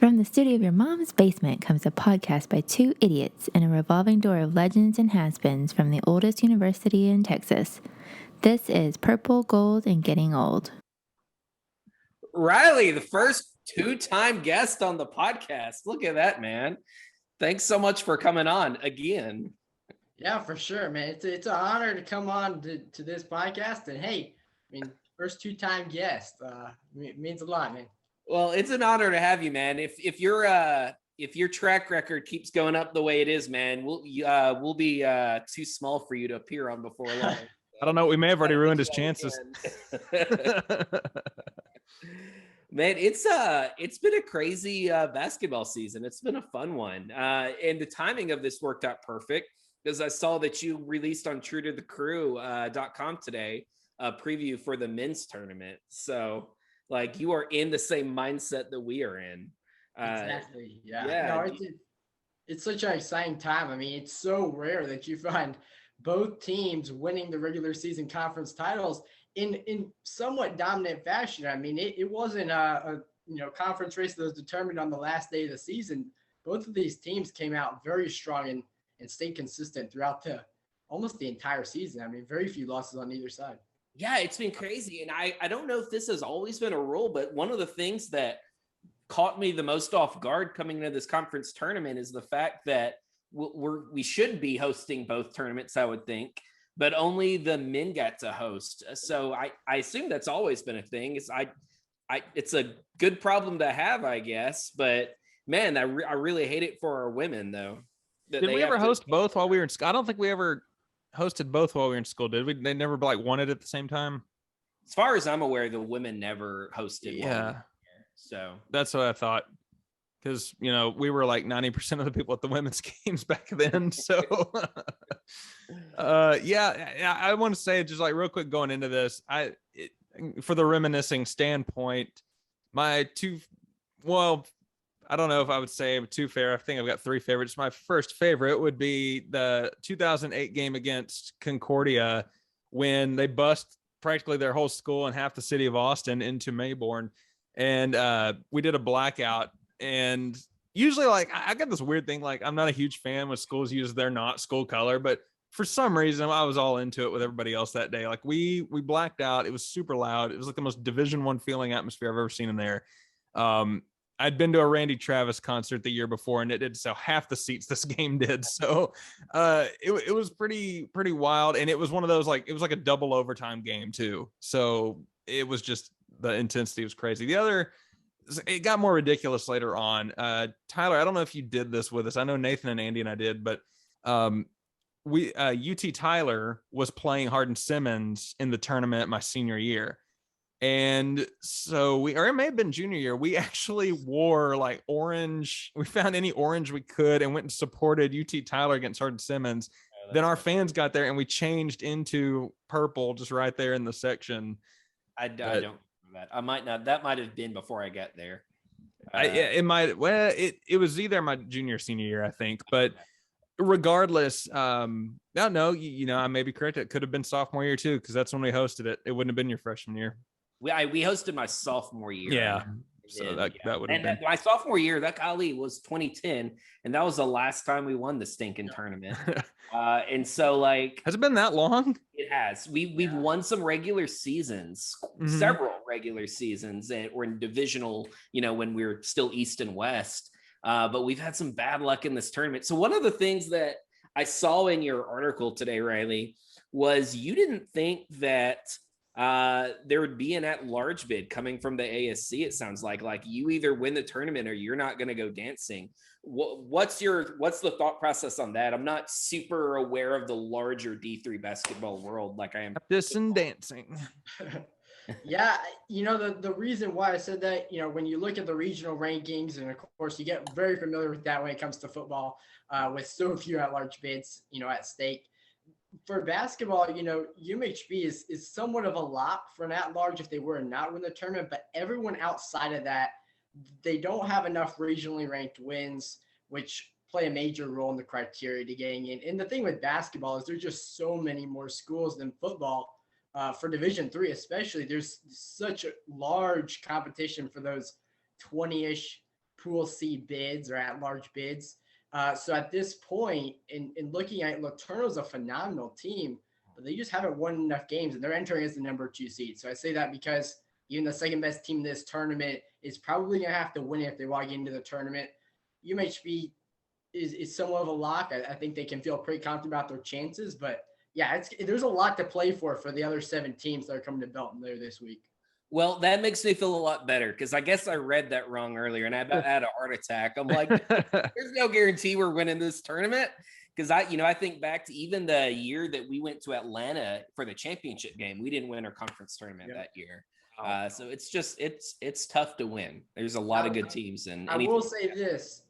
From the studio of your mom's basement comes a podcast by two idiots in a revolving door of legends and has-beens from the oldest university in Texas. This is Purple, Gold, and Getting Old. Riley, the first two-time guest on the podcast. Look at that, man. Thanks so much for coming on again. Yeah, for sure, man. It's an honor to come on to this podcast. And hey, I mean, first two-time guest. It means a lot, man. Well, it's an honor to have you, man. If your track record keeps going up the way it is, man, we'll be too small for you to appear on before long. I don't know. We may have already ruined his chances. Man, it's been a crazy basketball season. It's been a fun one. And the timing of this worked out perfect because I saw that you released on TrueToTheCrew.com today a preview for the men's tournament. So like you are in the same mindset that we are in. Exactly. Yeah. No, it's such an exciting time. I mean, it's so rare that you find both teams winning the regular season conference titles in somewhat dominant fashion. I mean, it wasn't a conference race that was determined on the last day of the season. Both of these teams came out very strong and stayed consistent throughout almost the entire season. I mean, very few losses on either side. Yeah, it's been crazy. And I don't know if this has always been a rule, but one of the things that caught me the most off guard coming into this conference tournament is the fact that we should be hosting both tournaments, I would think, but only the men got to host. So I assume that's always been a thing. It's a good problem to have, I guess. But man, I really hate it for our women, though. Did we ever host both while we were in school? I don't think we ever hosted both while we were in school, did we? They never won it at the same time. As far as I'm aware, the women never hosted. Yeah. So that's what I thought. Because, we were like 90% of the people at the women's games back then. So, I want to say just like real quick going into this, for the reminiscing standpoint, I don't know if I would say two fair. I think I've got three favorites. My first favorite would be the 2008 game against Concordia when they bust practically their whole school and half the city of Austin into Mayborn. And we did a blackout. And usually, like, I got this weird thing, like, I'm not a huge fan when schools use their not school color, but for some reason, I was all into it with everybody else that day. Like, we blacked out. It was super loud. It was like the most Division I feeling atmosphere I've ever seen in there. I'd been to a Randy Travis concert the year before, and it did so half the seats this game did. So it was pretty wild. And it was one of those, like, it was like a double overtime game too. So it was just, the intensity was crazy. The other, it got more ridiculous later on. Tyler, I don't know if you did this with us. I know Nathan and Andy and I did, but UT Tyler was playing Hardin Simmons in the tournament my senior year. And so or it may have been junior year, we actually wore like orange. We found any orange we could and went and supported UT Tyler against Hardin Simmons. Then our fans got there and we changed into purple just right there in the section. I don't remember that. I might not. That might have been before I got there. It might. Well, it was either my junior or senior year, I think. But regardless, I don't know. I may be correct. It could have been sophomore year too, because that's when we hosted it. It wouldn't have been your freshman year. We hosted my sophomore year. Yeah. So that would have been my sophomore year. That golly was 2010, and that was the last time we won the stinking tournament. And so, like, has it been that long? It has. We've won some regular seasons, several regular seasons, and we're in divisional. When we were still East and West, but we've had some bad luck in this tournament. So one of the things that I saw in your article today, Riley, was you didn't think that there would be an at-large bid coming from the ASC. It sounds like you either win the tournament or you're not going to go dancing. What's the thought process on that? I'm not super aware of the larger D3 basketball world like I am. This and dancing. Yeah, the reason why I said that, when you look at the regional rankings, and of course you get very familiar with that when it comes to football, with so few at-large bids, at stake. For basketball, UMHB is somewhat of a lock for an at-large if they were to not win the tournament, but everyone outside of that, they don't have enough regionally ranked wins, which play a major role in the criteria to getting in. And the thing with basketball is there's just so many more schools than football. For Division III especially, there's such a large competition for those 20-ish pool C bids or at large bids. So at this point, in looking at it, LeTourneau's a phenomenal team, but they just haven't won enough games, and they're entering as the number 2 seed. So I say that because even the second best team in this tournament is probably going to have to win it if they want to get into the tournament. UMHB is somewhat of a lock. I think they can feel pretty confident about their chances, but yeah, there's a lot to play for the other 7 teams that are coming to Belton later this week. Well, that makes me feel a lot better because I guess I read that wrong earlier and I about had a heart attack. I'm like, there's no guarantee we're winning this tournament. Because I think back to even the year that we went to Atlanta for the championship game, we didn't win our conference tournament that year. So it's tough to win. There's a lot of good teams, and I will say this.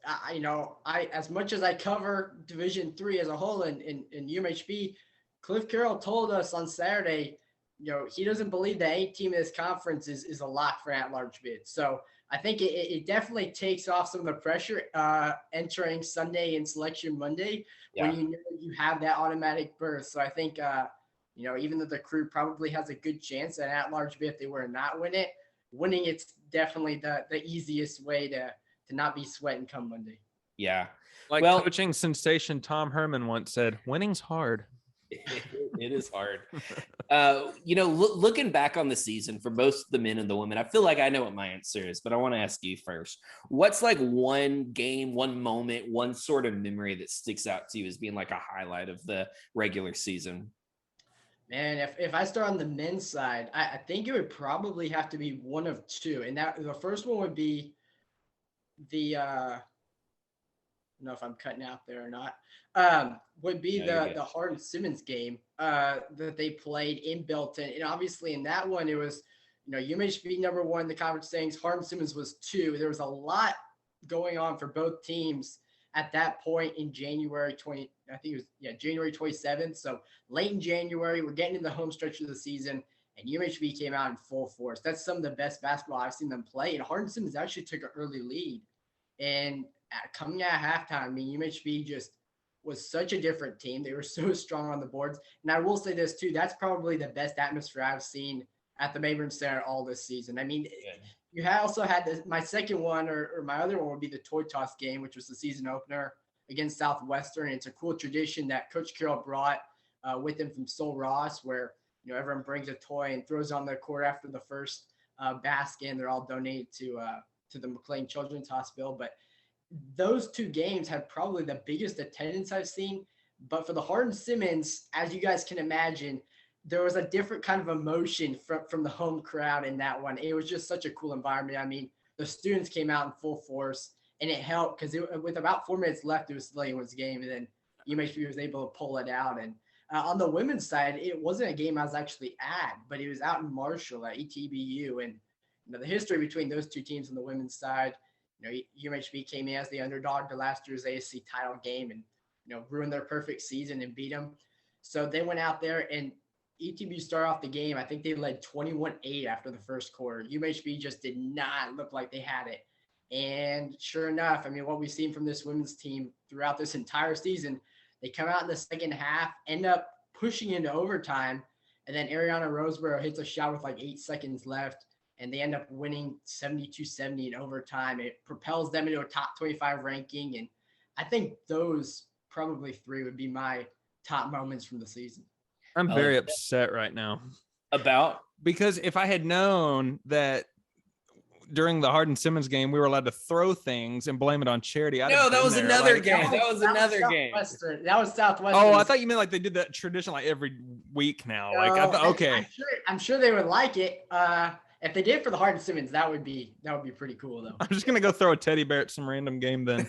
I as much as I cover Division III as a whole in UMHB, Cliff Carroll told us on Saturday, he doesn't believe that any team in this conference is a lock for at-large bids. So I think it definitely takes off some of the pressure entering Sunday and Selection Monday when you know you have that automatic berth. So I think even though the Crew probably has a good chance at large bid if they were to not win it, winning it's definitely the easiest way to not be sweating come Monday. Yeah. Like coaching sensation Tom Herman once said, winning's hard. It is hard. Looking back on the season for both the men and the women, I feel like I know what my answer is, but I want to ask you first. What's like one game, one moment, one sort of memory that sticks out to you as being like a highlight of the regular season? Man, if I start on the men's side, I think it would probably have to be one of two. And that the first one would be the I don't know if I'm cutting out there or not. Would be the Hardin-Simmons game that they played in Belton. And obviously in that one, it was, UMHB number 1 in the conference standings. Hardin-Simmons was 2. There was a lot going on for both teams at that point in January 27th. So late in January, we're getting into the home stretch of the season, and UMHB came out in full force. That's some of the best basketball I've seen them play. And Hardin-Simmons actually took an early lead. And coming out halftime, UMHB just was such a different team. They were so strong on the boards. And I will say this too, that's probably the best atmosphere I've seen at the Mayburn Center all this season. You also had my second one, or my other one would be the toy toss game, which was the season opener against Southwestern. It's a cool tradition that Coach Carroll brought with him from Sol Ross, where everyone brings a toy and throws on the court after the first basket, and they're all donated to the McLean Children's Hospital. But those 2 games had probably the biggest attendance I've seen. But for the Hardin-Simmons, as you guys can imagine, there was a different kind of emotion from the home crowd in that one. It was just such a cool environment. The students came out in full force, and it helped because with about 4 minutes left, it was still anyone's game, and then UMHB was able to pull it out. And on the women's side, it wasn't a game I was actually at, but it was out in Marshall at ETBU. And the history between those 2 teams on the women's side, UMHB came in as the underdog to last year's ASC title game and, ruined their perfect season and beat them. So they went out there, and ETBU started off the game. I think they led 21-8 after the first quarter. UMHB just did not look like they had it. And sure enough, what we've seen from this women's team throughout this entire season, they come out in the second half, end up pushing into overtime, and then Ariana Roseborough hits a shot with like 8 seconds left, and they end up winning 72-70 in overtime. It propels them into a top 25 ranking, and I think those probably 3 would be my top moments from the season. I'm very upset right now. Because if I had known that during the Hardin-Simmons game we were allowed to throw things and blame it on charity, that was another game. That was another game. That was Southwestern. Oh, I thought you meant like they did that tradition like every week now. Okay. I'm sure they would like it. If they did for the Hardin-Simmons, that would be pretty cool though. I'm just gonna go throw a teddy bear at some random game then.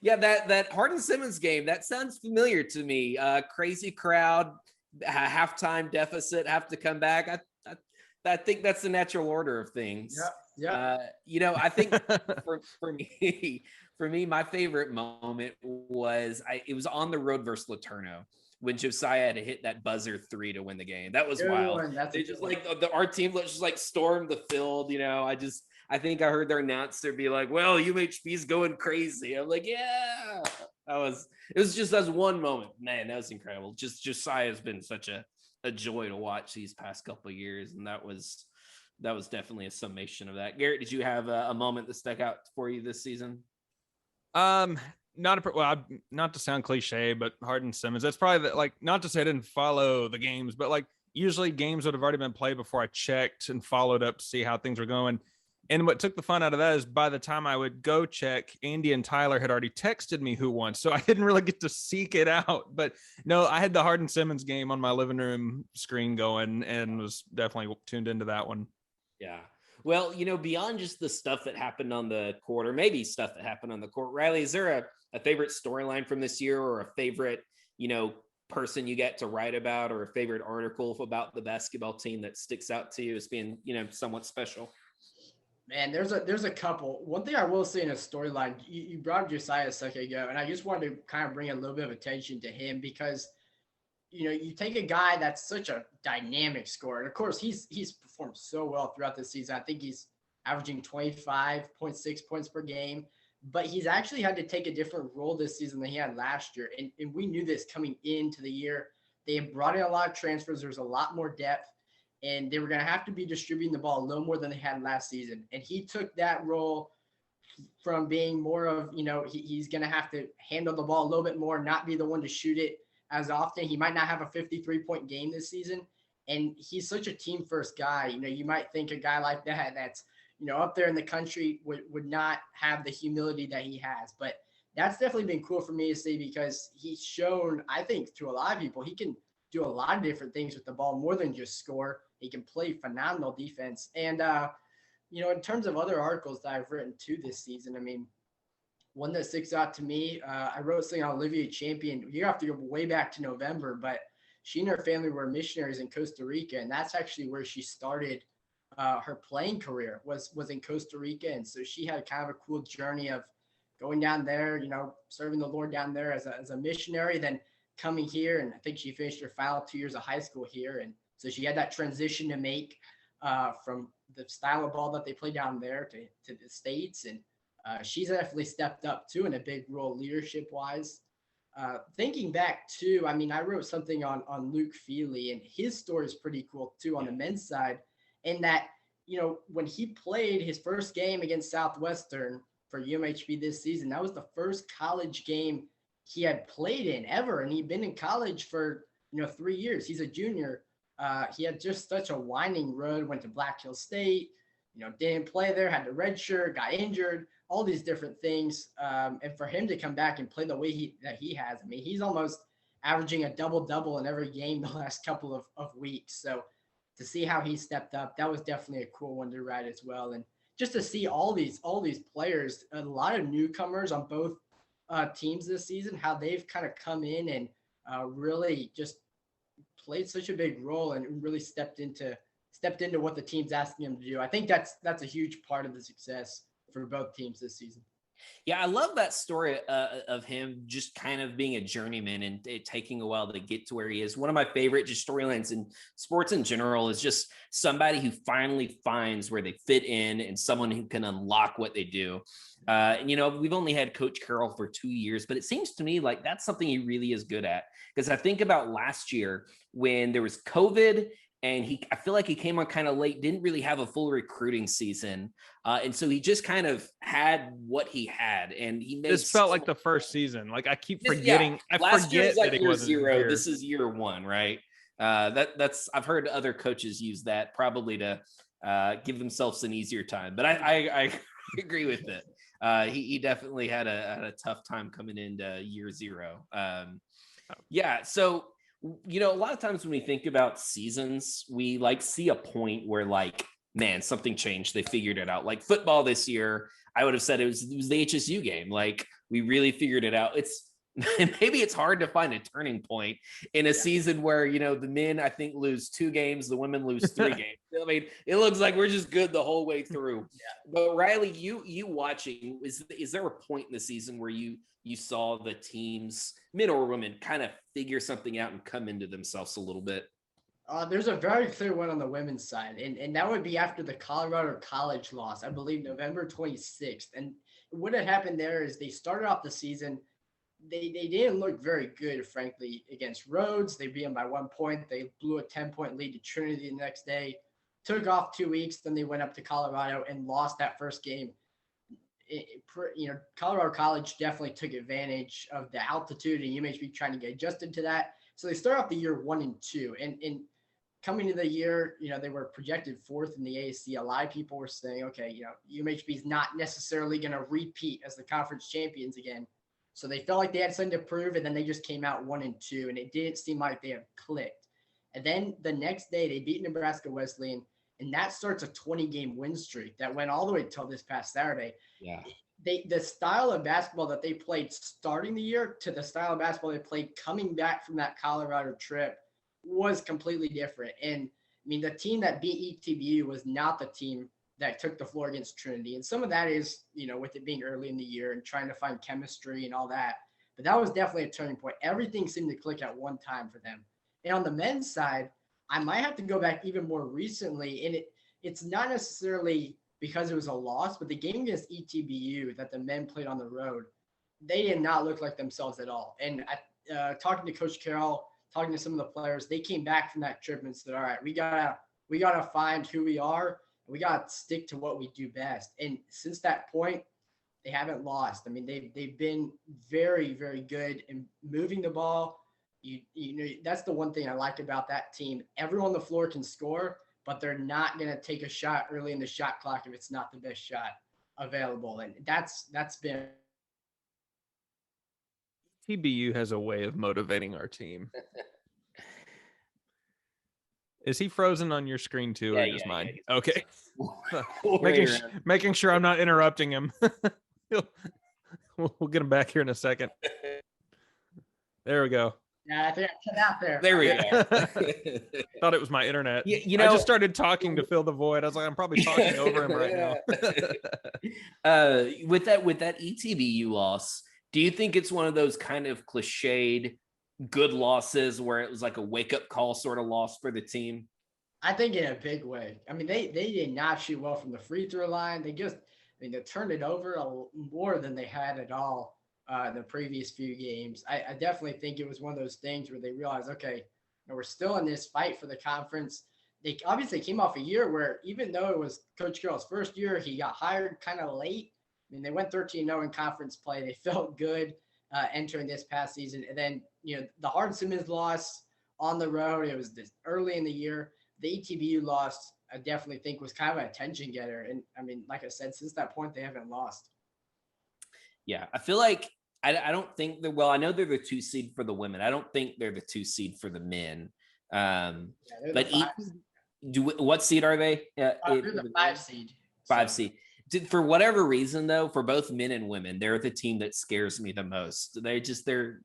Yeah, that Hardin-Simmons game, that sounds familiar to me. Crazy crowd, halftime deficit, have to come back. I think that's the natural order of things. Yeah. I think for me, my favorite moment was it was on the road versus LeTourneau when Josiah had to hit that buzzer 3 to win the game. That was wild. They just our team just like stormed the field. I think I heard their announcer be like, well, UMHB's going crazy. I'm like, yeah, it was just that one moment, man, that was incredible. Just Josiah has been such a joy to watch these past couple of years. And that was that was definitely a summation of that. Garrett, did you have a moment that stuck out for you this season? Not to sound cliche, but Harden Simmons. That's probably like, not to say I didn't follow the games, but like usually games would have already been played before I checked and followed up to see how things were going. And what took the fun out of that is by the time I would go check, Andy and Tyler had already texted me who won. So I didn't really get to seek it out. But no, I had the Harden Simmons game on my living room screen going and was definitely tuned into that one. Yeah. Well, beyond just the stuff that happened on the court, or maybe stuff that happened on the court, Riley, is there a favorite storyline from this year, or a favorite, person you get to write about, or a favorite article about the basketball team that sticks out to you as being, somewhat special? Man, there's a couple. One thing I will say in a storyline, you brought up Josiah a second ago, and I just wanted to kind of bring a little bit of attention to him because, you take a guy that's such a dynamic scorer, and of course he's performed so well throughout the season. I think he's averaging 25.6 points per game, but he's actually had to take a different role this season than he had last year, and we knew this coming into the year. They have brought in a lot of transfers. There's a lot more depth. And they were going to have to be distributing the ball a little more than they had last season. And he took that role from being more of, he's going to have to handle the ball a little bit more, not be the one to shoot it as often. He might not have a 53-point game this season. And he's such a team first guy. You might think a guy like that that's, up there in the country would not have the humility that he has. But that's definitely been cool for me to see because he's shown, I think, to a lot of people, he can do a lot of different things with the ball, more than just score. He can play phenomenal defense. And, in terms of other articles that I've written too this season, I mean, one that sticks out to me, I wrote something on Olivia Champion. You have to go way back to November, but she and her family were missionaries in Costa Rica. And that's actually where she started her playing career was in Costa Rica. And so she had kind of a cool journey of going down there, serving the Lord down there as a missionary, then coming here. And I think she finished her final 2 years of high school here. And so she had that transition to make from the style of ball that they play down there to the States. And she's definitely stepped up too in a big role leadership wise. Thinking back too, I mean, I wrote something on Luke Feely, and his story is pretty cool too on the men's side. In that, when he played his first game against Southwestern for UMHB this season, that was the first college game he had played in ever. And he'd been in college for, 3 years. He's a junior. He had just such a winding road, went to Black Hill State, didn't play there, had the red shirt, got injured, all these different things. And for him to come back and play the way that he has, I mean, he's almost averaging a double-double in every game the last couple of weeks. So to see how he stepped up, that was definitely a cool one to write as well. And just to see all these players, a lot of newcomers on both teams this season, how they've kind of come in and really just played such a big role and really stepped into what the team's asking them to do. I think that's a huge part of the success for both teams this season. Yeah, I love that story of him just kind of being a journeyman and it taking a while to get to where he is. One of my favorite just storylines in sports in general is just somebody who finally finds where they fit in and someone who can unlock what they do. And, we've only had Coach Carroll for 2 years, but it seems to me like that's something he really is good at. Because I think about last year when there was COVID and I feel like he came on kind of late, didn't really have a full recruiting season. And so he just kind of had what he had. And he made this felt like the first season. Like I keep forgetting. Yeah. Last year was like year zero. Here. This is year one, right? That's I've heard other coaches use that probably to give themselves an easier time. But I agree with it. He definitely had a tough time coming into year zero. Yeah. So, a lot of times when we think about seasons, we see a point where man, something changed. They figured it out. Like football this year, I would have said it was the HSU game. Like we really figured it out. Maybe it's hard to find a turning point in a season where, the men, I think, lose 2 games, the women lose 3 games. I mean, it looks like we're just good the whole way through. But Riley, you watching, is there a point in the season where you saw the teams, men or women, kind of figure something out and come into themselves a little bit? There's a very clear one on the women's side, and that would be after the Colorado College loss, I believe November 26th. And what had happened there is they started off the season, they didn't look very good, frankly, against Rhodes. They beat them by 1 point. They blew a 10-point lead to Trinity the next day. took off 2 weeks. Then they went up to Colorado and lost that first game. Colorado College definitely took advantage of the altitude and UMHB trying to get adjusted to that. So they start off the year 1-2, and coming to the year, they were projected 4th in the ASC. A lot of people were saying, okay, UMHB is not necessarily going to repeat as the conference champions again. So they felt like they had something to prove, and then they just came out 1-2, and it didn't seem like they had clicked. And then the next day they beat Nebraska Wesleyan, and that starts a 20-game win streak that went all the way till this past Saturday. Yeah. The style of basketball that they played starting the year to the style of basketball they played coming back from that Colorado trip was completely different. And I mean, the team that beat ETBU was not the team that took the floor against Trinity. And some of that is, with it being early in the year and trying to find chemistry and all that. But that was definitely a turning point. Everything seemed to click at one time for them. And on the men's side, I might have to go back even more recently. And it's not necessarily because it was a loss, but the game against ETBU that the men played on the road, they did not look like themselves at all. And talking to Coach Carroll, talking to some of the players, they came back from that trip and said, all right, we gotta find who we are. We gotta stick to what we do best. And since that point, they haven't lost. I mean, they've been very, very good in moving the ball. That's the one thing I like about that team. Everyone on the floor can score, but they're not going to take a shot early in the shot clock if it's not the best shot available. And that's been. TBU has a way of motivating our team. Is he frozen on your screen too, or just mine? Yeah. Okay. making sure I'm not interrupting him. We'll get him back here in a second. There we go. Yeah, I think I cut out there. There we go. Thought it was my internet. I just started talking to fill the void. I was like, I'm probably talking over him right now. With that ETBU loss, do you think it's one of those kind of cliched good losses where it was like a wake-up call sort of loss for the team? I think in a big way. I mean, they did not shoot well from the free throw line. They turned it over more than they had at all. The previous few games. I definitely think it was one of those things where they realized, okay, we're still in this fight for the conference. They obviously came off a year where even though it was Coach Carroll's first year, he got hired kind of late. I mean, they went 13-0 in conference play. They felt good entering this past season. And then, the Hardin-Simmons loss on the road, it was this early in the year. The ETBU loss, I definitely think was kind of an attention getter. And I mean, like I said, since that point, they haven't lost. Yeah, I feel like I don't think I know they're the 2 seed for the women. I don't think they're the 2 seed for the men. But what seed are they? They're the 5 seed. 5 seed. For whatever reason, though, for both men and women, they're the team that scares me the most. They're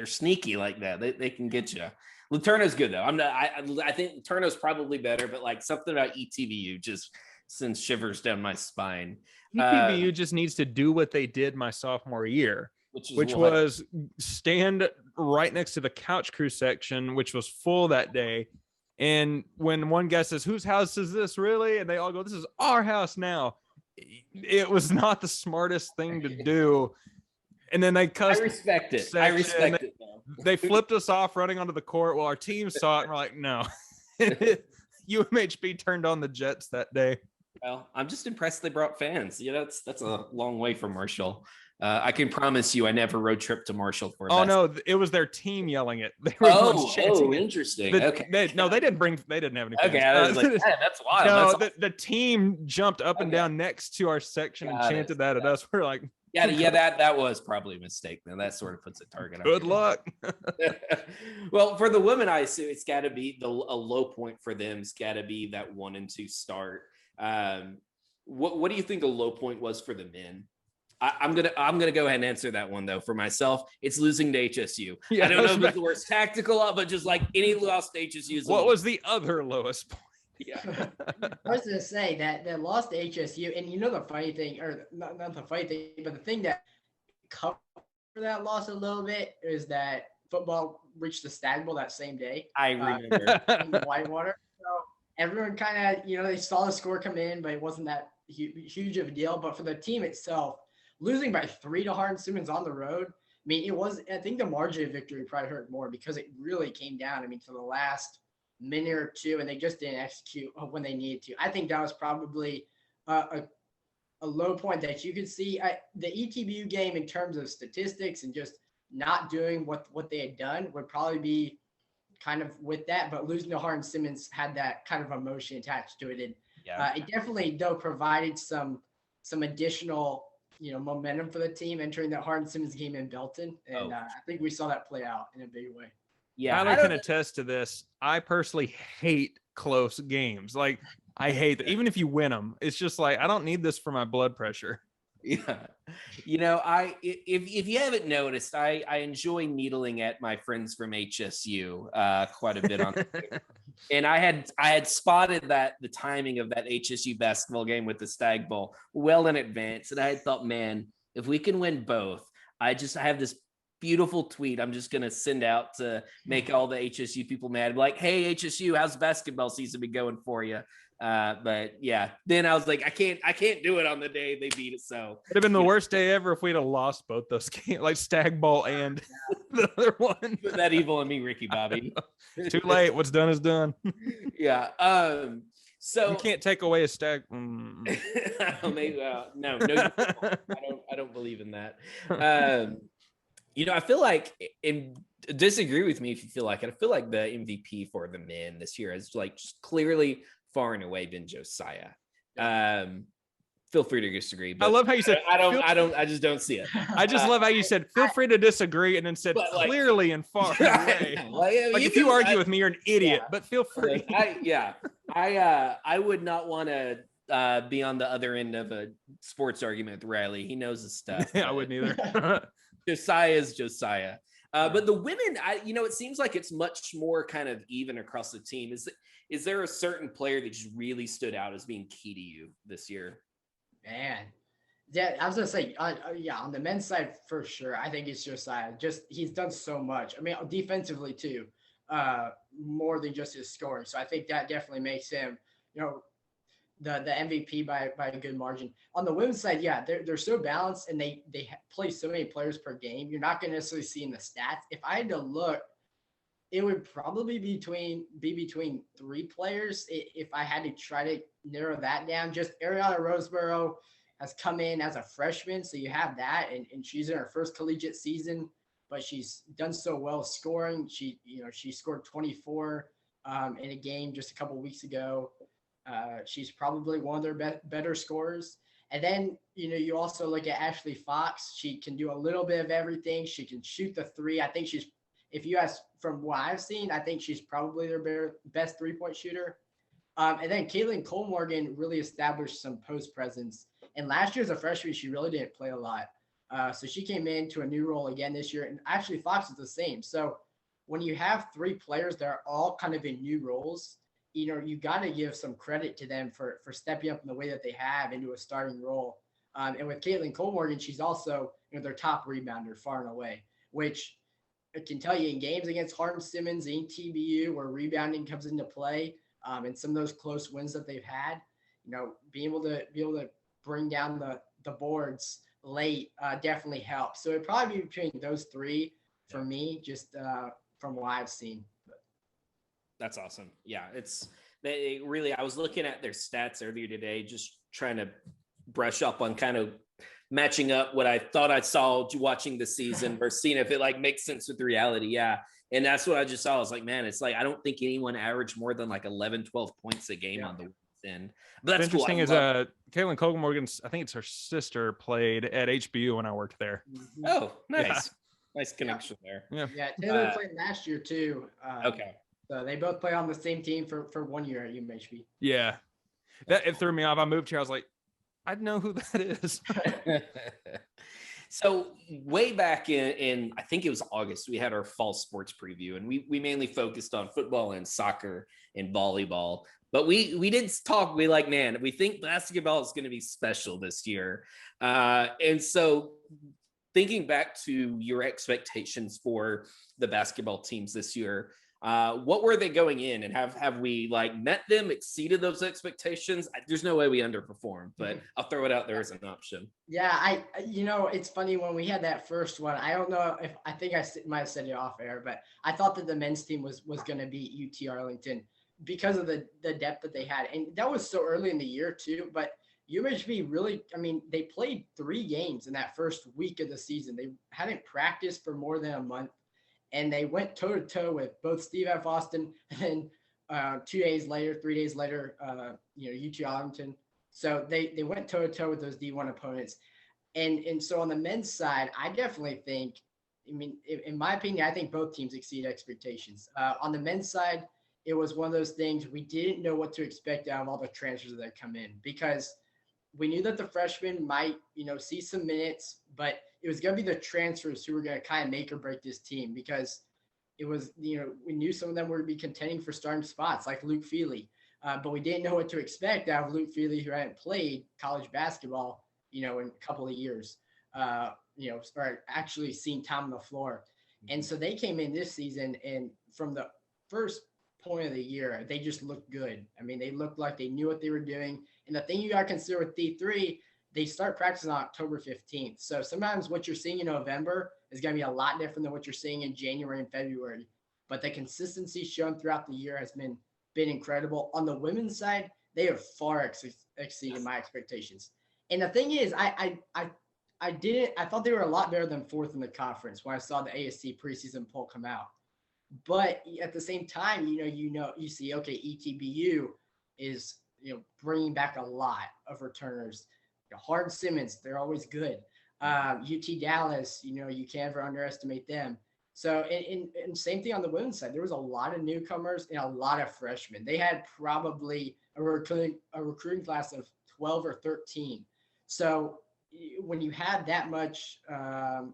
sneaky like that. They can get you. Laterno's good though. I think Laterno's probably better, but like something about ETBU just sends shivers down my spine. ETBU just needs to do what they did my sophomore year, which was stand right next to the couch crew section, which was full that day. And when one guy says, whose house is this really? And they all go, this is our house now. It was not the smartest thing to do. And then they cussed. I respect it. They flipped us off running onto the court while our team saw it. And we're like, no. UMHB turned on the Jets that day. Well, I'm just impressed they brought fans. That's a long way from Marshall. I can promise you I never road trip to Marshall for that. Oh, no, it was their team yelling it. They were interesting. Okay. They didn't have any fans. Okay, I was like, that's wild. No, that's the team jumped up and down next to our section and chanted that at us. We're like, yeah, that was probably a mistake. Then that sort of puts a target on. Good luck. Well, for the women, I assume it's got to be a low point for them. It's got to be that 1-2 start. What do you think a low point was for the men? I'm gonna go ahead and answer that one though. For myself, it's losing to HSU. Yeah, I don't know if it's the worst tactical, but just like any loss to HSU. What was the other lowest point? Yeah, I was gonna say that lost to HSU, and the funny thing, or not the funny thing, but the thing that covered that loss a little bit is that football reached the Stag Bowl that same day. I remember in Whitewater. So everyone kind of, they saw the score come in, but it wasn't that huge of a deal. But for the team itself, losing by 3 to Hardin-Simmons on the road, I mean, I think the margin of victory probably hurt more because it really came down, to the last minute or two, and they just didn't execute when they needed to. I think that was probably a low point that you could see. The ETBU game in terms of statistics and just not doing what they had done would probably be kind of with that, but losing to Harden Simmons had that kind of emotion attached to it. And it definitely, though, provided some additional, momentum for the team entering that Harden Simmons game in Belton. And I think we saw that play out in a big way. Yeah, Tyler can attest to this. I personally hate close games. Like, I hate that. Even if you win them, it's just like, I don't need this for my blood pressure. Yeah. If you haven't noticed, I enjoy needling at my friends from HSU quite a bit on and I had spotted that the timing of that HSU basketball game with the Stag Bowl well in advance. And I had thought, man, if we can win both, I have this beautiful tweet I'm just gonna send out to make all the HSU people mad. Like, hey, HSU, how's basketball season been going for you? But yeah, then I was like, I can't do it on the day they beat it. So it'd have been the worst day ever if we'd have lost both those games, like Stag Bowl and the other one. Put that evil in me, Ricky Bobby. Too late. What's done is done. Yeah. So you can't take away a stag. Maybe no, I don't believe in that. I feel like, and disagree with me if you feel like it, I feel like the MVP for the men this year is like just clearly far and away been Josiah. Feel free to disagree. But I love how you said I just don't see it. I just love how you said feel free to disagree and then said clearly and far away. Like if you argue with me, you're an idiot. But feel free. I would not want to be on the other end of a sports argument with Riley. He knows his stuff. I wouldn't either. Josiah is Josiah. But the women, it seems like it's much more kind of even across the team. Is there a certain player that just really stood out as being key to you this year? Man, yeah, I was gonna say, on the men's side for sure. I think it's Josiah. Just he's done so much. I mean, defensively too, more than just his scoring. So I think that definitely makes him, the MVP by a good margin. On the women's side, yeah, they're so balanced and they play so many players per game. You're not going to necessarily see in the stats. If I had to look, it would probably be between three players. If I had to try to narrow that down, just Ariana Roseborough has come in as a freshman, so you have that, and she's in her first collegiate season, but she's done so well scoring. She scored 24 in a game just a couple weeks ago. She's probably one of their better scorers. And then, you also look at Ashley Fox. She can do a little bit of everything. She can shoot the three. I think if you ask from what I've seen, I think she's probably their best three-point shooter. And then Caitlin Cole-Morgan really established some post presence. And last year as a freshman, she really didn't play a lot. So she came into a new role again this year. And Ashley Fox is the same. So when you have three players that are all kind of in new roles, you got to give some credit to them for stepping up in the way that they have into a starting role. And with Caitlin Cole-Morgan, she's also their top rebounder far and away, which I can tell you in games against Harden Simmons and TBU where rebounding comes into play, and some of those close wins that they've had, being able to bring down the boards late definitely helps. So it'd probably be between those three for me, just from what I've seen. That's awesome. Yeah, they really, I was looking at their stats earlier today, just trying to brush up on kind of matching up what I thought I saw watching the season versus seeing if it makes sense with reality. Yeah. And that's what I just saw. I was like, man, it's I don't think anyone averaged more than 11, 12 points a game on the end. But that's interesting. Is Caitlin Cole-Morgan's, I think it's her sister, played at HBU when I worked there. Oh, nice. Yeah. Nice connection there. Yeah. Taylor played last year too. Okay. So they both play on the same team for 1 year at UMHB. Yeah. It threw me off. I moved here. I was like, I know who that is. So way back in I think it was August, we had our fall sports preview, and we mainly focused on football and soccer and volleyball. But we did talk. We think basketball is going to be special this year. And so thinking back to your expectations for the basketball teams this year, What were they going in, and have we like met them, exceeded those expectations? There's no way we underperformed, but I'll throw it out there as an option. Yeah, it's funny when we had that first one. I don't know if I think might have said it off air, but I thought that the men's team was going to beat UT Arlington because of the depth that they had, and that was so early in the year too. But UMHB really, I mean, they played 3 games in that first week of the season. They hadn't practiced for more than a month, and they went toe to toe with both Steve F. Austin and 3 days later, UT Arlington. So they went toe to toe with those D1 opponents. And so on the men's side, I definitely think, I mean, in my opinion, I think both teams exceed expectations. On the men's side, it was one of those things we didn't know what to expect out of all the transfers that had come in, because we knew that the freshmen might, see some minutes, but it was going to be the transfers who were going to kind of make or break this team, because it was, we knew some of them were going to be contending for starting spots like Luke Feely. But we didn't know what to expect out of Luke Feely, who hadn't played college basketball, in a couple of years, or actually seen time on the floor. And so they came in this season, and from the first point of the year, they just looked good. I mean, they looked like they knew what they were doing. And the thing you got to consider with D3, they start practicing on October 15th. So sometimes what you're seeing in November is going to be a lot different than what you're seeing in January and February. But the consistency shown throughout the year has been incredible. On the women's side, they have far exceeded my expectations. And the thing is, I thought they were a lot better than 4th in the conference when I saw the ASC preseason poll come out. But at the same time, you see, okay, ETBU is, bringing back a lot of returners. Hard Simmons, they're always good. UT Dallas, you can't ever underestimate them. So, and same thing on the women's side. There was a lot of newcomers and a lot of freshmen. They had probably a recruiting class of 12 or 13. So when you have that much, that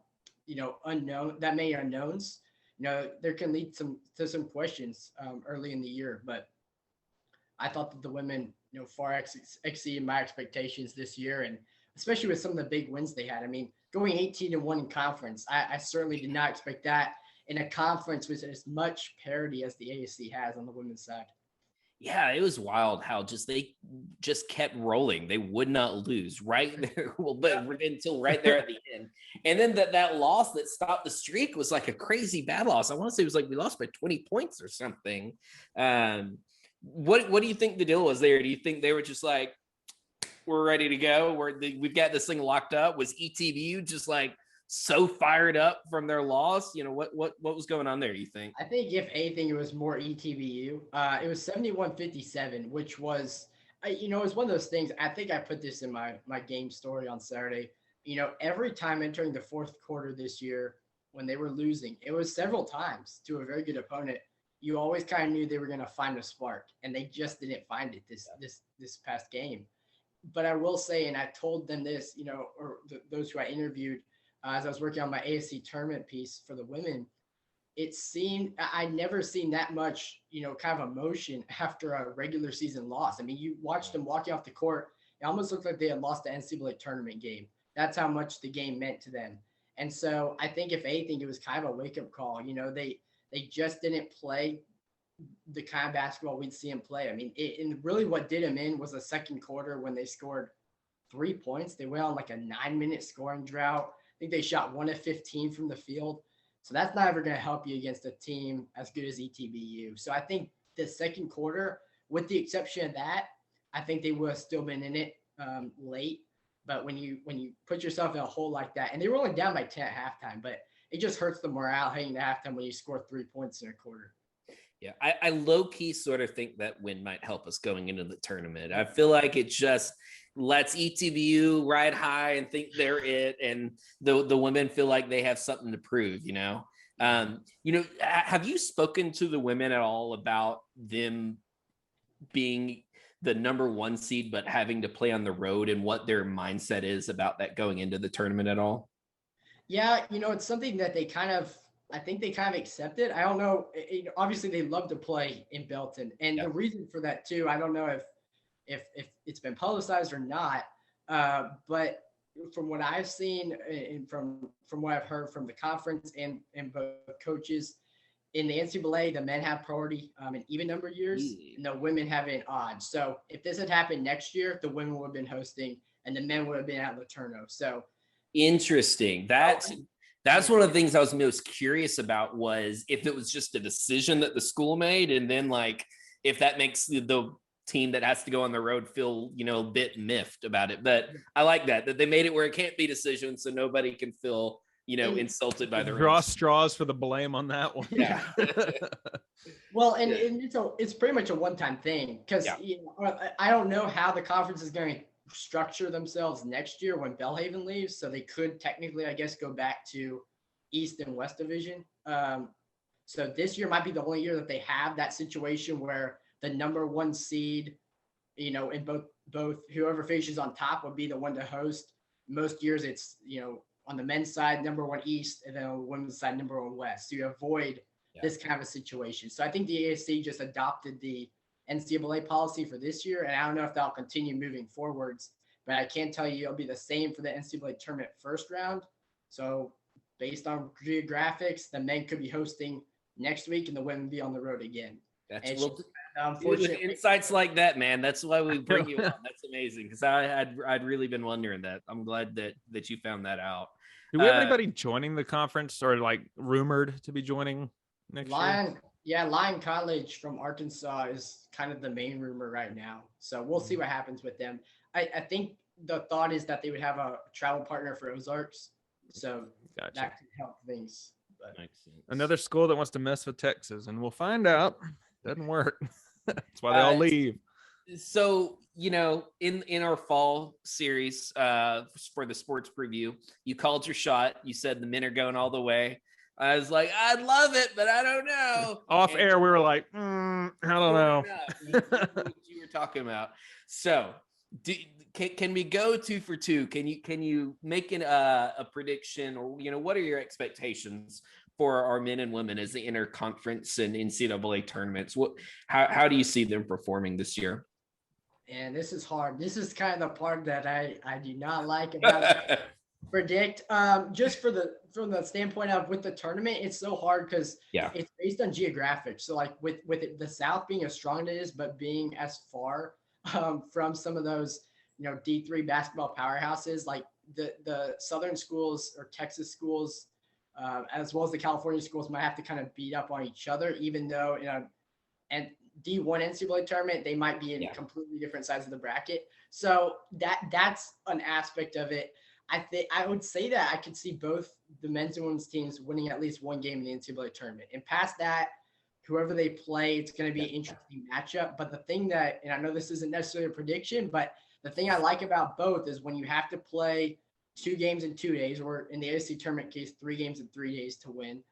many unknowns, there can lead to some questions early in the year. But I thought that the women, far exceeded my expectations this year, and especially with some of the big wins they had. I mean, going 18-1 in conference, I certainly did not expect that in a conference with as much parity as the ASC has on the women's side. Yeah, it was wild how they just kept rolling. They would not lose right there, until right there at the end. And then that loss that stopped the streak was like a crazy bad loss. I want to say it was like we lost by 20 points or something. What do you think the deal was there? Do you think they were just like, we're ready to go? We've got this thing locked up? Was ETBU just like so fired up from their loss? What was going on there, you think? I think if anything, it was more ETBU. It was 71-57, which was, it was one of those things. I think I put this in my game story on Saturday. Every time entering the 4th quarter this year, when they were losing, it was several times to a very good opponent. You always kind of knew they were going to find a spark, and they just didn't find it this past game. But I will say, and I told them this, those who I interviewed, as I was working on my ASC tournament piece for the women, it seemed I never seen that much, kind of emotion after a regular season loss. I mean, you watched them walking off the court. It almost looked like they had lost the NCAA tournament game. That's how much the game meant to them. And so I think if anything, it was kind of a wake up call. They just didn't play the kind of basketball we'd see them play. I mean, and really what did them in was the second quarter when they scored 3 points. They went on like a 9-minute scoring drought. I think they shot 1 of 15 from the field. So that's not ever going to help you against a team as good as ETBU. So I think the second quarter, with the exception of that, I think they would have still been in it late. But when you put yourself in a hole like that, and they were only down by 10 at halftime, but it just hurts the morale heading to halftime when you score 3 points in a quarter. Yeah, I low-key sort of think that win might help us going into the tournament. I feel like it just lets ETBU ride high and think they're it, and the women feel like they have something to prove, Have you spoken to the women at all about them being the number 1 seed but having to play on the road, and what their mindset is about that going into the tournament at all? Yeah, it's something that I think they kind of accepted. I don't know. Obviously, they love to play in Belton. And The reason for that, too, I don't know if it's been publicized or not. But from what I've seen and from what I've heard from the conference and both coaches, in the NCAA, the men have priority in even number years, and the women have it odd. So if this had happened next year, the women would have been hosting, and the men would have been at Laterno. So interesting. That's one of the things I was most curious about, was if it was just a decision that the school made, and then like if that makes the team that has to go on the road feel, a bit miffed about it. But I like that they made it where it can't be decision, so nobody can feel insulted by their draw own straws for the blame on that one. Yeah. Well, and it's pretty much a one-time thing, because I don't know how the conference is going to structure themselves next year when Belhaven leaves. So they could technically, I guess, go back to East and West Division. So this year might be the only year that they have that situation where the number one seed, in both whoever finishes on top would be the one to host. Most years it's, on the men's side, number one East, and then on the women's side, number one West. So you avoid this kind of a situation. So I think the ASC just adopted the NCAA policy for this year, and I don't know if that'll continue moving forwards, but I can tell you it'll be the same for the NCAA tournament first round. So based on geographics, the men could be hosting next week and the women be on the road again. Unfortunately, insights like that, man. That's why we bring you on. That's amazing, because I'd really been wondering that. I'm glad that you found that out. Do we have anybody joining the conference, or like rumored to be joining next year? Yeah, Lyon College from Arkansas is kind of the main rumor right now. So we'll see what happens with them. I think the thought is that they would have a travel partner for Ozarks. So that could help things. But makes sense. Another school that wants to mess with Texas, and we'll find out. Doesn't work. That's why they all leave. So, in our fall series for the sports preview, you called your shot. You said the men are going all the way. I was like, I'd love it, but I don't know. Off air, we were like, I don't know. What you were talking about. So, can we go 2 for 2? Can you make a prediction, or what are your expectations for our men and women as they enter conference and NCAA tournaments? How do you see them performing this year? And this is hard. This is kind of the part that I do not like about predict. Just from the standpoint of with the tournament, it's so hard because it's based on geographic. So like with the South being as strong as it is, but being as far from some of those D3 basketball powerhouses, like the Southern schools or Texas schools, as well as the California schools, might have to kind of beat up on each other, even though and D1 NCAA tournament, they might be in completely different sides of the bracket. So that's an aspect of it. I would say that I could see both the men's and women's teams winning at least one game in the NCAA tournament. And past that, whoever they play, it's going to be an interesting matchup. But the thing that, and I know this isn't necessarily a prediction, but the thing I like about both is when you have to play 2 games in 2 days, or in the ASC tournament case, 3 games in 3 days to win,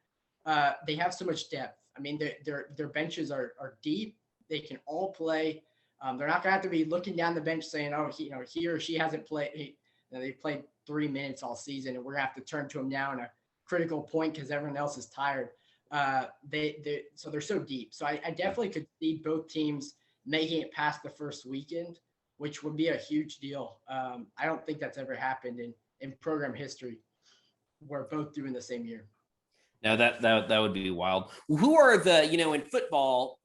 they have so much depth. I mean, their benches are deep. They can all play. They're not going to have to be looking down the bench saying, oh, he or she hasn't played. They played 3 minutes all season, and we're going to have to turn to them now in a critical point because everyone else is tired. So they're so deep. So I definitely could see both teams making it past the first weekend, which would be a huge deal. I don't think that's ever happened in program history where both do in the same year. No, that would be wild. Who are the, in football,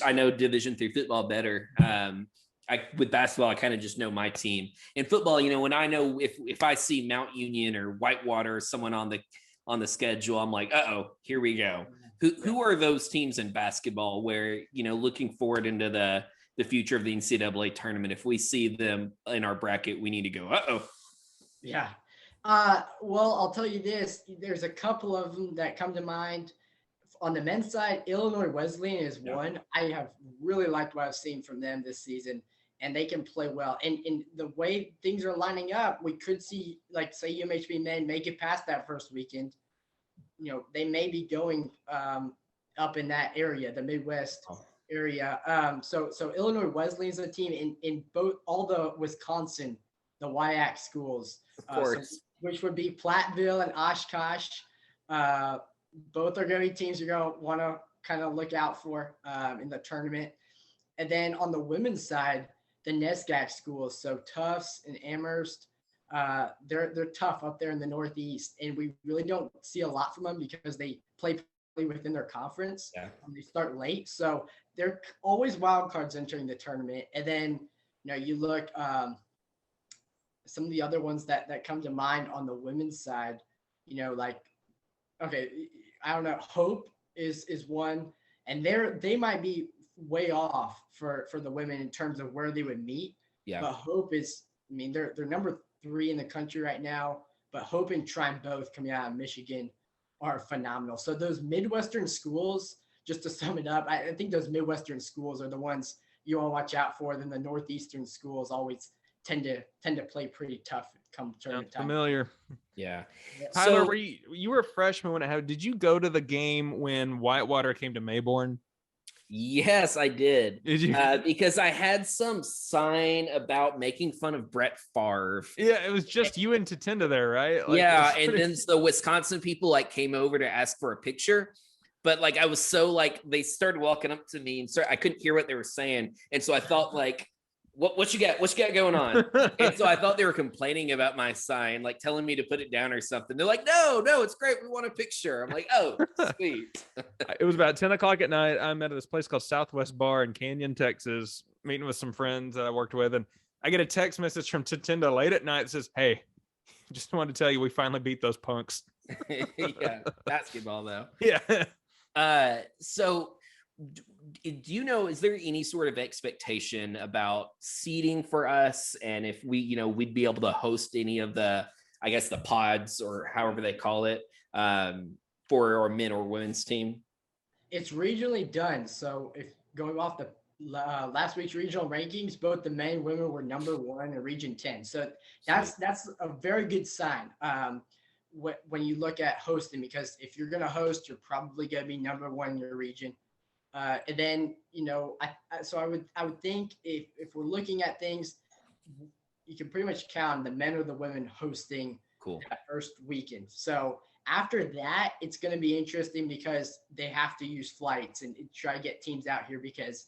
I know Division III football better. With basketball, I kind of just know my team. In football, when I know if I see Mount Union or Whitewater or someone on the schedule, I'm like, here we go. Who are those teams in basketball where, looking forward into the future of the NCAA tournament, if we see them in our bracket, we need to go, Yeah. Well, I'll tell you this. There's a couple of them that come to mind. On the men's side, Illinois Wesleyan is one. I have really liked what I've seen from them this season, and they can play well. And the way things are lining up, we could see, like, say UMHB men make it past that first weekend. They may be going up in that area, the Midwest area. So Illinois Wesleyan is a team in all the Wisconsin, the WIAC schools. Of course. Which would be Platteville and Oshkosh. Both are going to be teams you're going to want to kind of look out for in the tournament. And then on the women's side, the NESCAC schools, so Tufts and Amherst, they're tough up there in the Northeast, and we really don't see a lot from them because they play within their conference. Yeah. They start late, so they're always wild cards entering the tournament. And then you look some of the other ones that come to mind on the women's side. Like okay, I don't know. Hope is one, and they might be way off for the women in terms of where they would meet. Yeah. But Hope is, I mean, they're number 3 in the country right now. But Hope and Trine both coming out of Michigan are phenomenal. So those Midwestern schools, just to sum it up, I think those Midwestern schools are the ones you want to watch out for. Then the Northeastern schools always tend to play pretty tough come tournament time. Familiar. Yeah. Tyler, So, you were a freshman when it happened. Did you go to the game when Whitewater came to Mayborn? yes, I did. Did you? Because I had some sign about making fun of Brett Favre. Yeah, it was just you and Tatenda there, right? Like, yeah, and then the Wisconsin people like came over to ask for a picture. But like I was so like they started walking up to me and I couldn't hear what they were saying. And so I thought like, what you got? What you got going on? And so I thought they were complaining about my sign, like telling me to put it down or something. They're like, no, it's great. We want a picture. I'm like, oh, sweet. It was about 10 o'clock at night. I'm at this place called Southwest Bar in Canyon, Texas, meeting with some friends that I worked with. And I get a text message from Tatenda late at night that says, hey, just wanted to tell you we finally beat those punks. Yeah, basketball though. Yeah. So do you know, is there any sort of expectation about seating for us? And if we'd be able to host any of the, I guess the pods or however they call it, for our men or women's team? It's regionally done. So if going off the last week's regional rankings, both the men and women were number 1 in region 10. So that's a very good sign. When you look at hosting, because if you're going to host, you're probably going to be number 1 in your region. And then, I would think if we're looking at things, you can pretty much count the men or the women hosting that first weekend. So after that, it's going to be interesting because they have to use flights and try to get teams out here because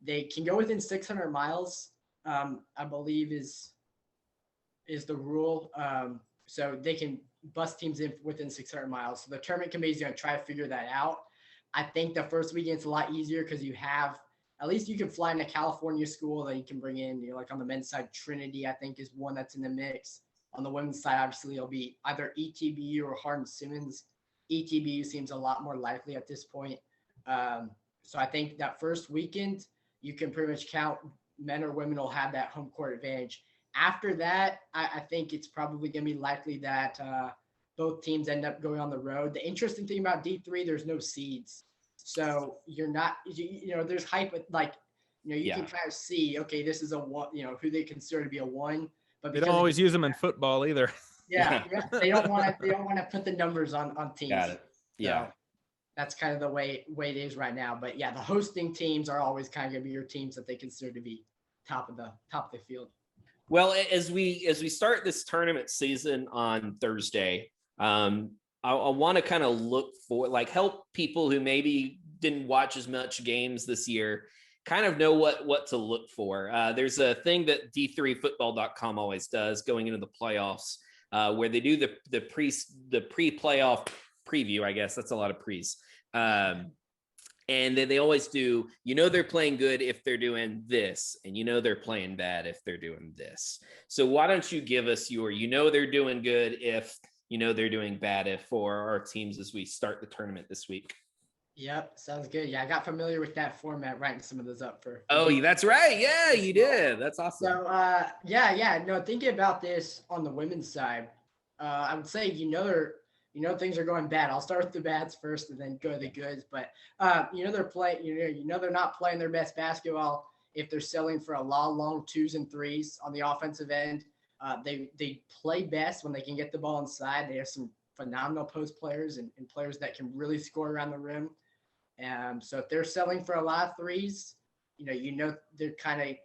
they can go within 600 miles, I believe is the rule. So they can bus teams in within 600 miles. So the tournament committee is going to try to figure that out. I think the first weekend's a lot easier because you have, at least you can fly in a California school that you can bring in. Like on the men's side, Trinity, I think, is one that's in the mix. On the women's side, obviously, it'll be either ETBU or Hardin-Simmons. ETBU seems a lot more likely at this point. So I think that first weekend, you can pretty much count men or women will have that home court advantage. After that, I think it's probably going to be likely that both teams end up going on the road. The interesting thing about D3, there's no seeds. So you're not, there's hype with you can kind of see, okay, this is a one, who they consider to be a 1. But they don't always use them in football either. Yeah. They don't want to put the numbers on teams. Got it. Yeah. So that's kind of the way it is right now. But yeah, the hosting teams are always kind of going to be your teams that they consider to be top of the field. Well, as we start this tournament season on Thursday, I want to kind of look for help people who maybe didn't watch as much games this year kind of know what to look for. There's a thing that D3football.com always does going into the playoffs, where they do the pre-playoff preview. I guess that's a lot of pre's. And then they always do, they're playing good if they're doing this, and they're playing bad if they're doing this. So why don't you give us your, they're doing good if, they're doing bad if for our teams as we start the tournament this week. Yep, sounds good. Yeah, I got familiar with that format, writing some of those up for. Oh, that's right. Yeah, you did. That's awesome. So, no, thinking about this on the women's side, I would say, things are going bad. I'll start with the bads first and then go to the goods. But, they're playing, they're not playing their best basketball if they're selling for a lot of long 2s and 3s on the offensive end. They play best when they can get the ball inside. They have some phenomenal post players and players that can really score around the rim. So if they're selling for a lot of 3s, they're kind of,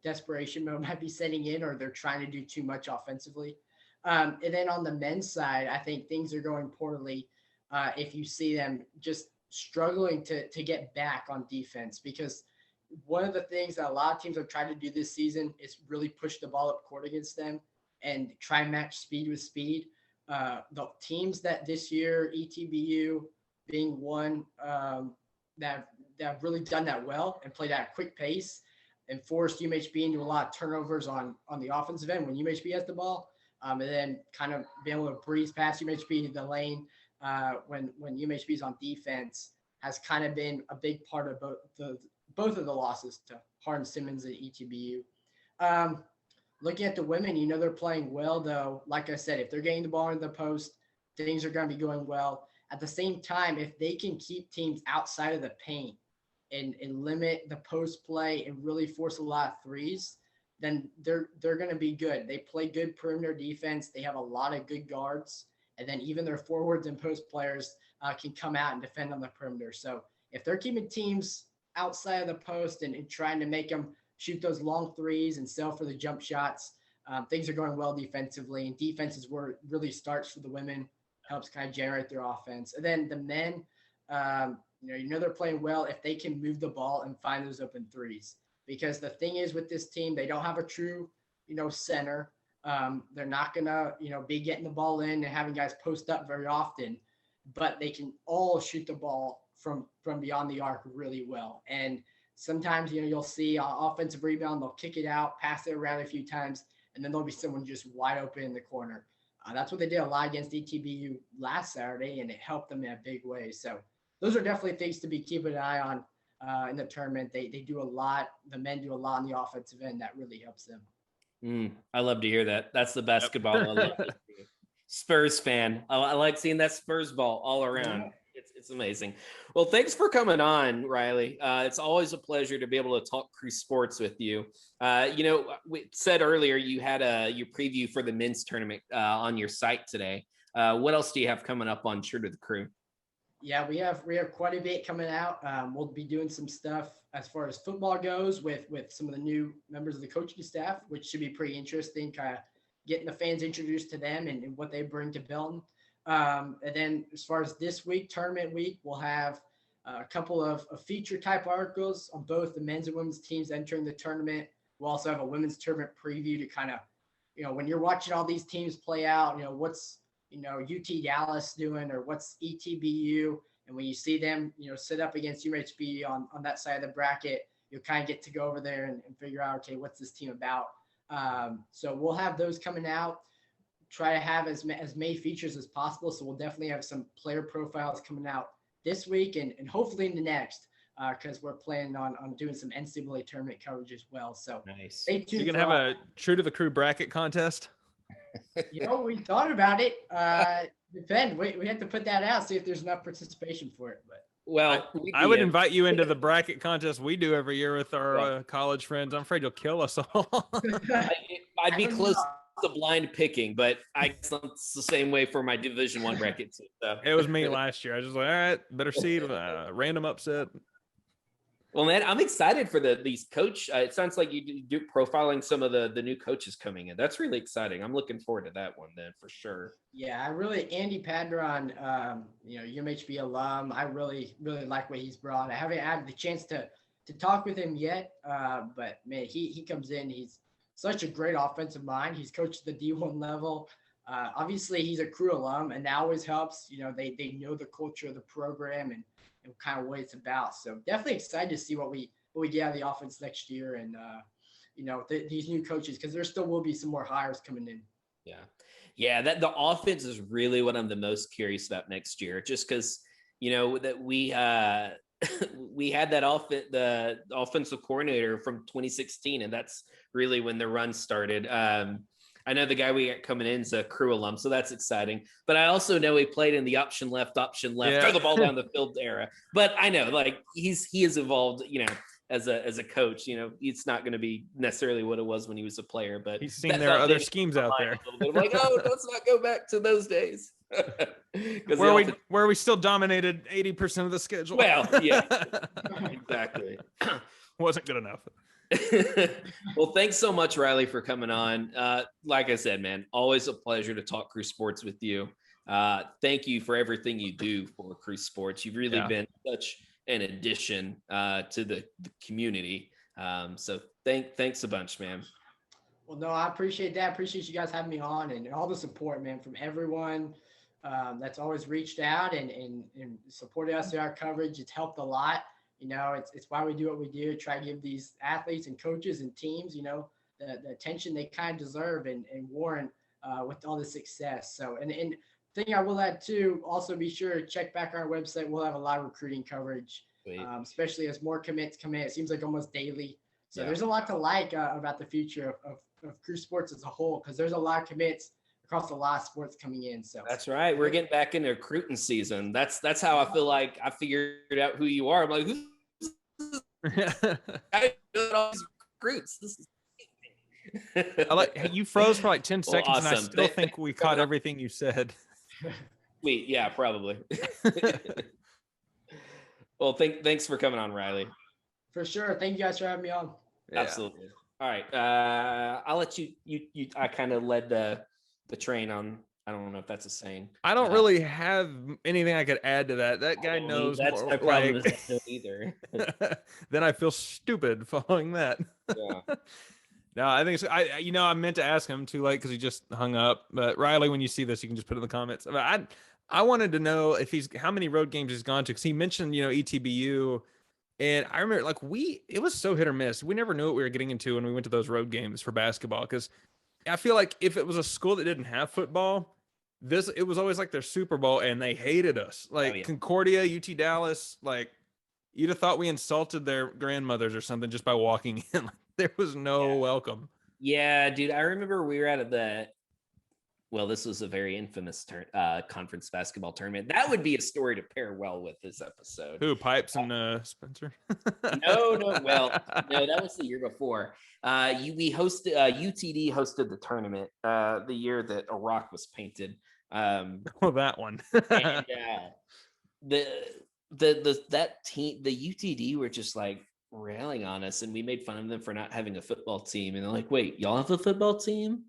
desperation mode might be setting in, or they're trying to do too much offensively. And then on the men's side, I think things are going poorly if you see them just struggling to get back on defense, because one of the things that a lot of teams have tried to do this season is really push the ball up court against them and try and match speed with speed. The teams that this year, ETBU, being one that have really done that well and played at a quick pace and forced UMHB into a lot of turnovers on the offensive end when UMHB has the ball, and then kind of being able to breeze past UMHB into the lane when UMHB is on defense has kind of been a big part of both of the losses to Hardin Simmons and ETBU. Looking at the women, they're playing well, though. Like I said, if they're getting the ball into the post, things are going to be going well. At the same time, if they can keep teams outside of the paint and limit the post play and really force a lot of threes, then they're going to be good. They play good perimeter defense. They have a lot of good guards. And then even their forwards and post players can come out and defend on the perimeter. So if they're keeping teams outside of the post and trying to make them shoot those long threes and sell for the jump shots, things are going well defensively. And defense is where it really starts for the women, helps kind of generate their offense. And then the men, they're playing well if they can move the ball and find those open threes. Because the thing is with this team, they don't have a true, center. They're not going to, be getting the ball in and having guys post up very often, but they can all shoot the ball from beyond the arc really well. And sometimes, you'll see an offensive rebound, they'll kick it out, pass it around a few times, and then there'll be someone just wide open in the corner. That's what they did a lot against ETBU last Saturday, and it helped them in a big way. So those are definitely things to be keeping an eye on in the tournament. They do a lot. The men do a lot on the offensive end. That really helps them. I love to hear that. That's the basketball I love to see. Spurs fan. I like seeing that Spurs ball all around. Yeah. It's amazing. Well, thanks for coming on, Riley. It's always a pleasure to be able to talk Crew sports with you. We said earlier you had your preview for the men's tournament on your site today. What else do you have coming up on True to the Crew? Yeah, we have quite a bit coming out. We'll be doing some stuff as far as football goes with some of the new members of the coaching staff, which should be pretty interesting, kind of getting the fans introduced to them and what they bring to Belton. And then as far as this week, tournament week, we'll have a couple of feature type articles on both the men's and women's teams entering the tournament. We'll also have a women's tournament preview to kind of, when you're watching all these teams play out, what's, UT Dallas doing or what's ETBU. And when you see them, sit up against UMHB on that side of the bracket, you'll kind of get to go over there and figure out, okay, what's this team about? So we'll have those coming out. Try to have as many features as possible. So we'll definitely have some player profiles coming out this week and hopefully in the next, because we're planning on doing some NCAA tournament coverage as well. So nice. Stay tuned. You can have a True to the Crew bracket contest. We thought about it. Depend. We have to put that out, see if there's enough participation for it. But well, I would invite you into the bracket contest we do every year with our college friends. I'm afraid you'll kill us all. I'd be close to blind picking, but I guess it's the same way for my Division I bracket too. So. It was me last year. I was just like, all right, better seed, random upset. Well, man, I'm excited for these coach. It sounds like you do profiling some of the new coaches coming in. That's really exciting. I'm looking forward to that one then for sure. Yeah, Andy Padron, UMHB alum. I really, really like what he's brought. I haven't had the chance to talk with him yet, but man, he comes in. He's such a great offensive mind. He's coached the D1 level. Obviously, he's a Crew alum, and that always helps. They know the culture of the program and kind of what it's about. So definitely excited to see what we get out of the offense next year and, these new coaches, because there still will be some more hires coming in. Yeah. That the offense is really what I'm the most curious about next year, just because, that we had that the offensive coordinator from 2016, and that's really when the run started. I know the guy we got coming in is a Crew alum, so that's exciting. But I also know he played in the option left, throw the ball down the field era. But I know, he has evolved, as a coach. It's not going to be necessarily what it was when he was a player. But he's seen there are other schemes out there. I'm like, let's not go back to those days. where we still dominated 80% of the schedule. Well, yeah, exactly. Wasn't good enough. Well, thanks so much, Riley, for coming on. Like I said, man, always a pleasure to talk Crew sports with you. Thank you for everything you do for Crew sports. You've really been such an addition to the community. So thanks a bunch, man. Well, no, I appreciate that. I appreciate you guys having me on and all the support, man, from everyone, that's always reached out and supported us in our coverage. It's helped a lot. It's why we do what we do. Try to give these athletes and coaches and teams, the attention they kind of deserve and warrant with all the success. So, and thing I will add too, also be sure to check back our website. We'll have a lot of recruiting coverage, especially as more commits come in. It seems like almost daily. So there's a lot to like about the future of Crew Sports as a whole, because there's a lot of commits across a lot of sports coming in. So that's right. We're getting back into recruiting season. That's how I feel like I figured out who you are. I'm like, who's I doing all these recruits? This is you froze for like 10 seconds, awesome. And I still think we caught everything you said. Sweet, yeah, probably. Well, thanks for coming on, Riley. For sure. Thank you guys for having me on. Yeah. Absolutely. All right. I'll let you I kind of led the train on. I don't know if that's a saying. I don't really have anything I could add to that. That guy knows that's more. My problem either. Then I feel stupid following that. Yeah. No, I think so. I meant to ask him too late because he just hung up. But Riley, when you see this, you can just put it in the comments. I wanted to know if how many road games he's gone to, because he mentioned ETBU, and I remember it was so hit or miss. We never knew what we were getting into when we went to those road games for basketball, because I feel like if it was a school that didn't have football, it was always like their Super Bowl, and they hated us. Concordia, UT Dallas, you'd have thought we insulted their grandmothers or something just by walking in. There was no welcome. Yeah, dude. I remember we were at this was a very infamous conference basketball tournament. That would be a story to pair well with this episode. Who, Pipes and Spencer? No. Well, no, that was the year before. We hosted UTD hosted the tournament the year that Iraq was painted. That one. And that team, the UTD, were just railing on us, and we made fun of them for not having a football team. And they're like, "Wait, y'all have a football team?"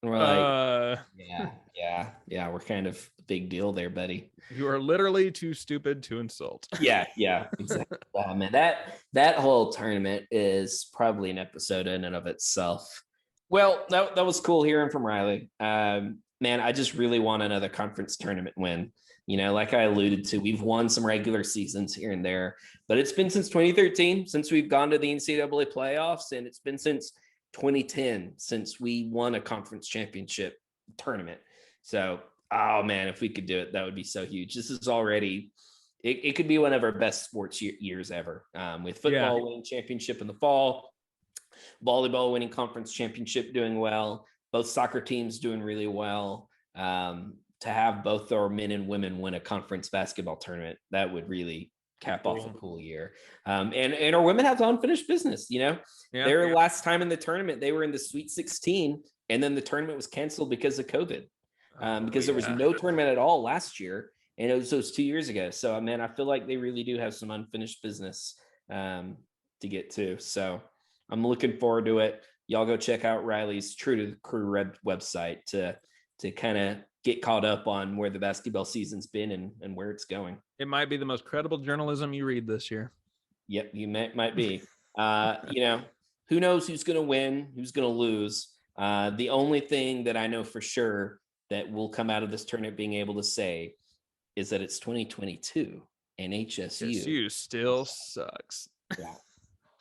And we're like, yeah, we're kind of a big deal there, buddy. You are literally too stupid to insult. Yeah, exactly. Man, that whole tournament is probably an episode in and of itself. Well, that was cool hearing from Riley. Man, I just really want another conference tournament win. Like I alluded to, we've won some regular seasons here and there, but it's been since 2013 since we've gone to the NCAA playoffs, and it's been since 2010 since we won a conference championship tournament. So, oh man, if we could do it, that would be so huge. This is already, it could be one of our best sports years ever. With football winning championship in the fall, volleyball winning conference championship doing well, both soccer teams doing really well. To have both our men and women win a conference basketball tournament, that would really cap off a cool year. And our women have unfinished business. Their last time in the tournament, they were in the Sweet 16, and then the tournament was canceled because of COVID, because there was no tournament at all last year, and it was those 2 years ago. So, man, I feel like they really do have some unfinished business to get to. So I'm looking forward to it. Y'all go check out Riley's True to the Crew website to kind of get caught up on where the basketball season's been and where it's going. It might be the most credible journalism you read this year. Yep, you might be. Who knows who's going to win, who's going to lose. The only thing that I know for sure that will come out of this tournament being able to say is that it's 2022 and HSU still sucks. Yeah.